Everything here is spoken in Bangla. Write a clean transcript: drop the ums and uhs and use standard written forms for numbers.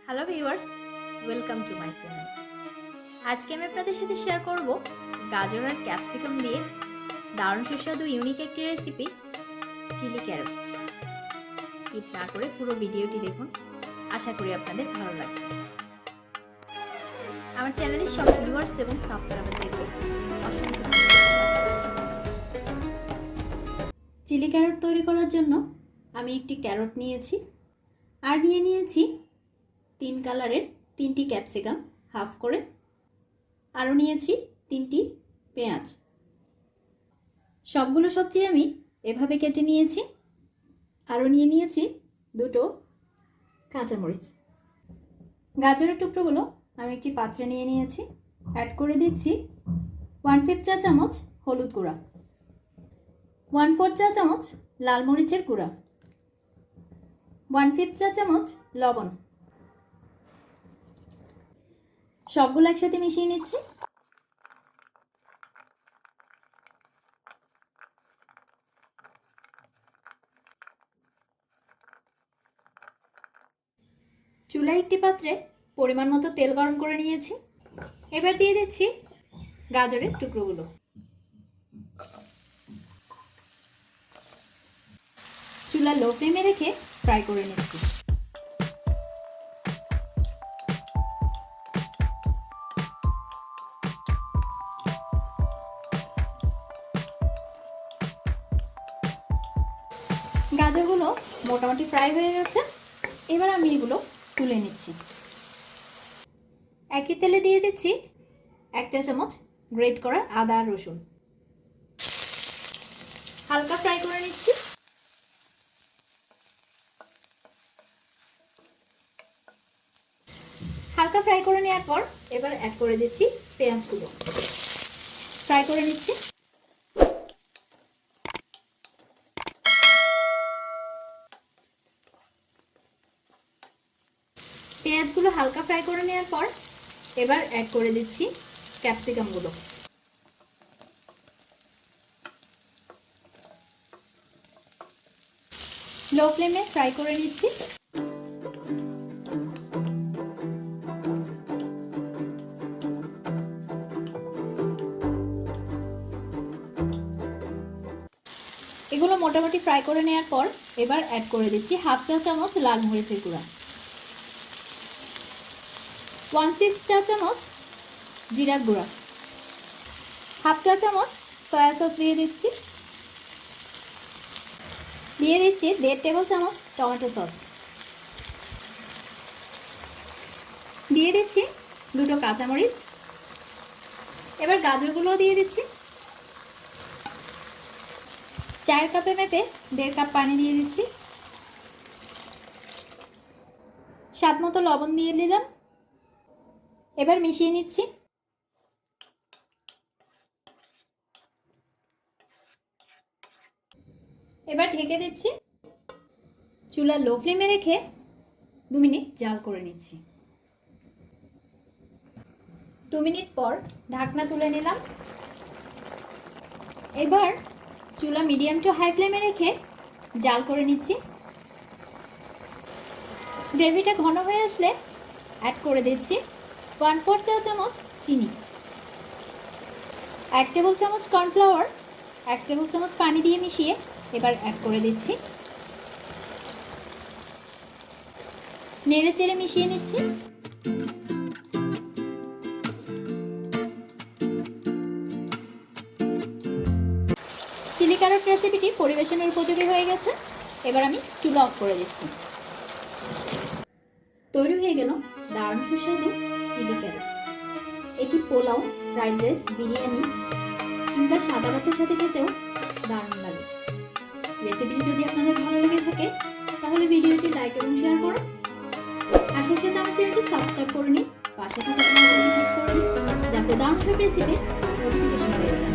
Hello viewers, welcome to my channel. আজকে আমি আপনাদের সাথে শেয়ার করব গাজর আর ক্যাপসিকাম দিয়ে দারুণ সুস্বাদু ইউনিক একটি রেসিপি, চিলি ক্যারট। স্কিপ না করে পুরো ভিডিওটি দেখুন, আশা করি আপনাদের ভালো লাগবে। আমার চ্যানেলের সব ভিউয়ার্স এবং সাবস্ক্রাইবারদেরকে অসংখ্য ধন্যবাদ। চিলি ক্যারট তৈরি করার জন্য আমি একটি ক্যারট নিয়েছি আর নিয়েছি 3 কালারের 3টি ক্যাপসিকাম হাফ করে, আরও নিয়েছি 3টি পেঁয়াজ। সবগুলো সবজি আমি এভাবে কেটে নিয়েছি। আরও নিয়েছি 2টো কাঁচামরিচ। গাজরের টুকরোগুলো আমি একটি পাত্রে নিয়েছি। অ্যাড করে দিচ্ছি 1/5 চা চামচ হলুদ গুঁড়া, 1/4 চা চামচ লাল মরিচের গুঁড়া, 1/5 চা চামচ লবণ। সবগুলো একসাথে মিশিয়ে নিচ্ছি। চুলায় একটি পাত্রে পরিমাণ মতো তেল গরম করে নিয়েছি। এবার দিয়ে দিচ্ছি গাজরের টুকরোগুলো। চুলা লো ফ্লেমে রেখে ফ্রাই করে নিচ্ছি। গাজরগুলো মোটামুটি ফ্রাই হয়ে গেছে। এবার আমি এগুলো তুলে নিচ্ছি। একই তেলে দিয়ে দিচ্ছি 1 চা চামচ গ্রেট করা আদা আর রসুন। হালকা ফ্রাই করে নিচ্ছি। হালকা ফ্রাই করে নেওয়ার পর এবার অ্যাড করে দিচ্ছি পেঁয়াজগুলো। ফ্রাই করে নিচ্ছি। পেঁয়াজগুলো হালকা ফ্রাই করে নেওয়ার পর এবার অ্যাড করে দিচ্ছি ক্যাপসিকামগুলো। লো ফ্লেমে ফ্রাই করে নিচ্ছি। এগুলো মোটামুটি ফ্রাই করে নেওয়ার পর এবার অ্যাড করে দিচ্ছি 1/2 চা চামচ লাল মরিচের গুঁড়া, 1/6 চা চামচ জিরার গুঁড়া, 1/2 চা চামচ সয়া সস দিয়ে দিচ্ছি। 1.5 টেবিল চামচ টমেটো সস। দিয়ে দিচ্ছি 2টো কাঁচামরিচ। এবার গাজরগুলোও দিয়ে দিচ্ছি। চায়ের কাপে মেপে 1.5 কাপ পানি দিয়ে দিচ্ছি। স্বাদ মতো লবণ দিয়ে দিলাম। এবার মিশিয়ে নিচ্ছি। এবার ঢেকে দিচ্ছি। চুলা লো ফ্লেমে রেখে 2 মিনিট জাল করে নিচ্ছি। 2 মিনিট পর ঢাকনা তুলে নিলাম। এবার চুলা মিডিয়াম টু হাই ফ্লেমে রেখে জাল করে নিচ্ছি। গ্রেভিটা ঘন হয়ে আসলে অ্যাড করে দিচ্ছি 1/4 চা চামচ চিনি, 1 টেবিল চামচ কর্নফ্লাওয়ার, 1 টেবিল চামচ পানি দিয়ে মিশিয়ে এবার অ্যাড করে দিচ্ছি। নেড়ে চেড়ে মিশিয়ে নিচ্ছি। চিলি ক্যারট রেসিপিটি পরিবেশনের উপযোগী হয়ে গেছে। এবার আমি চুলা অফ করে দিচ্ছি। তৈরি হয়ে গেল দারুণ সুস্বাদু চিলি ক্যারট। এটি পোলাও, ফ্রাইড রাইস, বিরিয়ানি কিংবা সাদা ভাতের সাথে খেতেও দারুণ লাগে। রেসিপিটি যদি আপনাদের ভালো লেগে থাকে তাহলে ভিডিওটি লাইক এবং শেয়ার করুন। আর সেই সাথে আমার চ্যানেলটি সাবস্ক্রাইব করে নিন, পাশে থাকা বেল আইকনে ক্লিক করে নিন যাতে দারুণ সব রেসিপি নোটিফিকেশন পেয়ে যান।